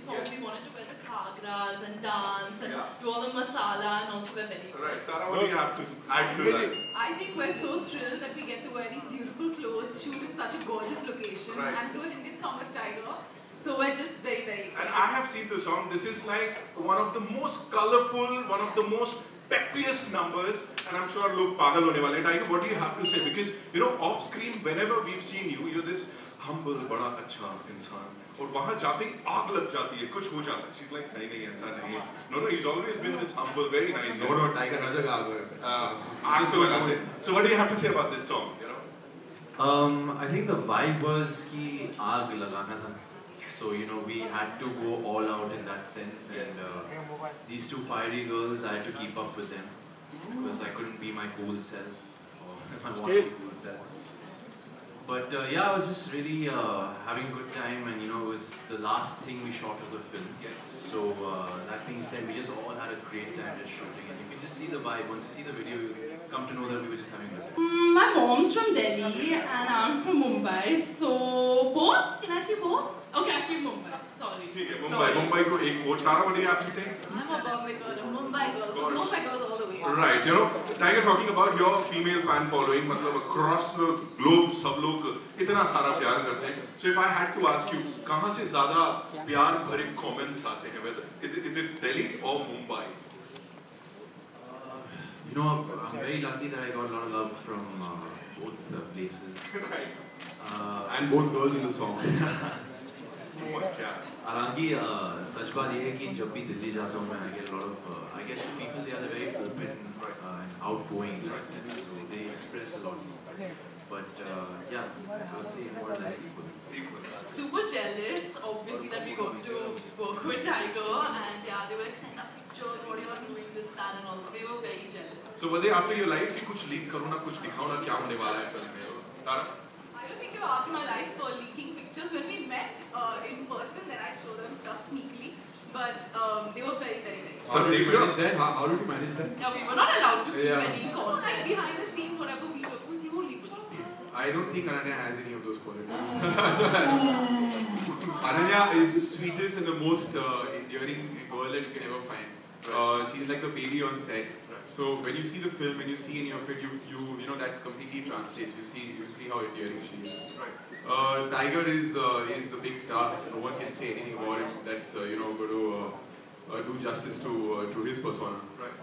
song, we wanted to wear the khagras and dance and do all the masala and also wear very excited. Right, Tara, what do you have to add to that? I think we're so thrilled that we get to wear these beautiful clothes, shoot in such a gorgeous location, and do an Indian song with Tiger. So we're just very, very excited. And I have seen the song. This is like one of the most colorful, one of the most peppiest numbers, and I'm sure लोग पागल होने वाले हैं. Tiger, what do you have to say? Because you know, off screen, whenever we've seen you, you're this humble, बड़ा अच्छा इंसान. और वहाँ जाते ही आग लग जाती है, कुछ हो जाता है. She's like, नहीं नहीं ऐसा नहीं है. No, he's always been this humble, very nice. No, Tiger हर जगह आग है. आग तो लगाते हैं. So what do you have to say about this song? You know? I think the vibe was कि आग लगाना था. So you know we had to go all out in that sense, and these two fiery girls, I had to keep up with them because I couldn't be my cool self or my wannabe cool self. But yeah, I was just really having a good time, and you know it was the last thing we shot of the film. So that being said, we just all had a great time just shooting, and you can just see the vibe. Once you see the video, you come to know that we were just having a good time. My mom's from Delhi and I'm from Mumbai, so both? Can I say both? Okay, actually Mumbai. Sorry. ठीक है, मुंबई को एक vote. Tara, what do you have to say? I'm a Bombay girl, a Mumbai girl, so Mumbai girls all the way. Right, you know, Tiger, talking about your female fan following, मतलब across the globe सब लोग इतना सारा प्यार करते हैं. So if I had to ask you, कहाँ से ज़्यादा प्यार भरे comments आते हैं? Whether is it Delhi or Mumbai? You know, I'm very lucky that I got a lot of love from both places. Right. And both girls in the song. अच्छा. हालांकि सच बात ये है कि जब भी दिल्ली जाता हूँ मैं I get a lot of I guess the people they are very open and outgoing in that sense, so they express a lot. But yeah, I would say more or less equal. Super jealous, obviously, that we got to work with Tiger, and yeah, they were like sending us pictures, what you are doing, this, that, and also they were very jealous. So were they after your life कि कुछ leak करो ना, कुछ दिखाओ ना, क्या होने वाला है फिल्म में? Tara? I don't think they were after my life for leaking pictures. When we met in person, then I showed them stuff sneakily, but they were very, very, very. How did you manage that? How did you manage that? Yeah, we were not allowed to keep any content behind the scenes, whatever we were doing, they won't leave it. I don't think Ananya has any of those qualities. Ananya is the sweetest and the most endearing girl that you can ever find. She's like the baby on set. So when you see the film and you see any of it, you know that completely translates. You see how endearing she is. Tiger is the big star. No one can say anything about him that's you know going to do justice to his persona.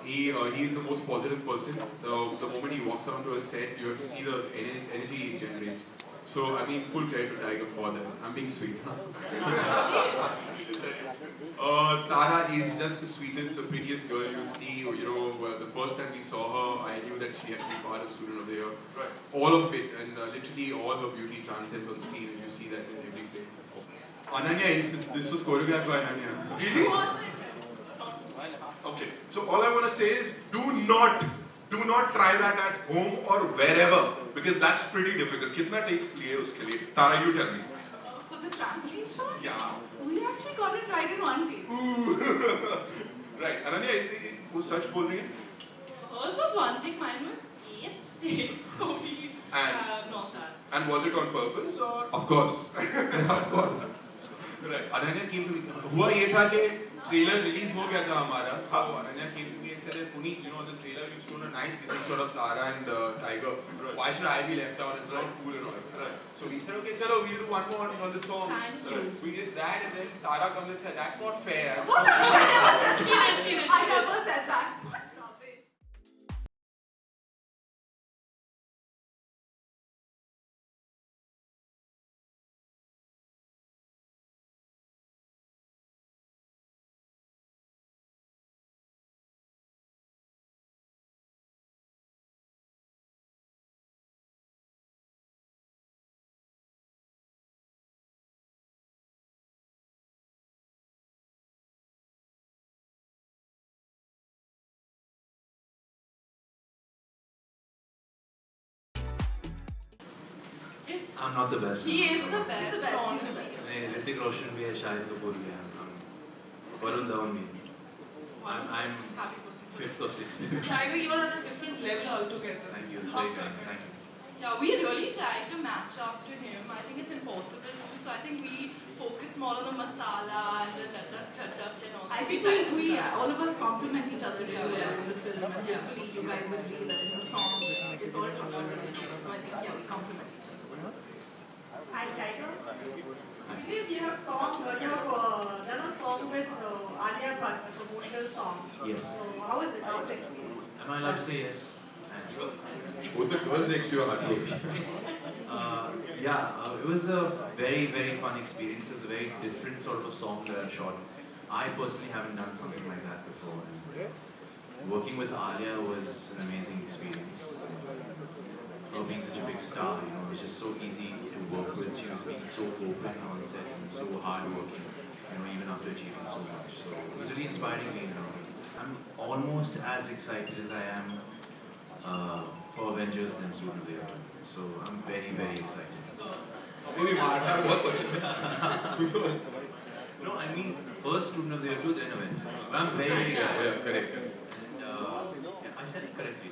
He is the most positive person. The moment he walks onto a set, you have to see the energy he generates. So I mean, full credit to Tiger for that. I'm being sweet. Tara is just the sweetest, the prettiest girl you'll see. You know, the first time we saw her, I knew that she had to be part of Student of the Year. All of it, and literally all her beauty transcends on screen, and you see that in every frame. Ananya insists this was choreographed by Ananya. Really? Okay. So all I want to say is, do not try that at home or wherever, because that's pretty difficult. कितना takes लिए उसके लिए? Tara, you tell me. For the trampoline shot? Yeah. We actually got it right in one day. Right. Ananya, वो सच बोल रही है? Hers was one take, mine was 8 takes. So we not that. And was it on purpose or? Of course. Of course. Right. Ananya came to me. हुआ ये था कि trailer release हो गया था हमारा. So Ananya came to me and said, Puneet, you know the trailer you showed a nice kissing shot of Tara and Tiger. Why should I be left out? It's not cool and all. So we said, okay, chalo, we'll do one more on the song. Thank you. We did that, and then Tara comes and said, that's not fair. She did. I never said that. What rubbish. I'm not the best. He is the best. Honestly. Hrithik Roshan भी है, शाहिद कपूर भी है, Varun Dhawan भी. I'm Happy birthday. 5th or 6th. Tiger, you are on a different level altogether. Thank you. Very kind. Thank you. Yeah, we really tried to match up to him. I think it's impossible to. So I think we focus more on the masala and the lat and all. I So think try to do we that. all of us complement each other really well Yeah. in the film, and hopefully you guys will be that in the song. It's all related. So I think we complement each other. Hi, Tiger. I believe you have done a song with Alia Bhatt, a promotional song. Yes. So how was it? How was the experience? Am I allowed to say yes? Both the girls next to your heart. It was a very, very fun experience. It was a very different sort of song that I shot. I personally haven't done something like that before. And working with Alia was an amazing experience. Her being such a big star, you know, it was just so easy to work with. She was being so open on set and so hardworking, you know, even after achieving so much. So it was really inspiring being around her. I'm almost as excited as I am for Avengers than Student of the Year. So I'm very, very excited. Maybe Martha बहुत पसंद. No, I mean first Student of the Year 2, then Avengers. But I'm very, very excited. Yeah, correct. And, I said it correctly.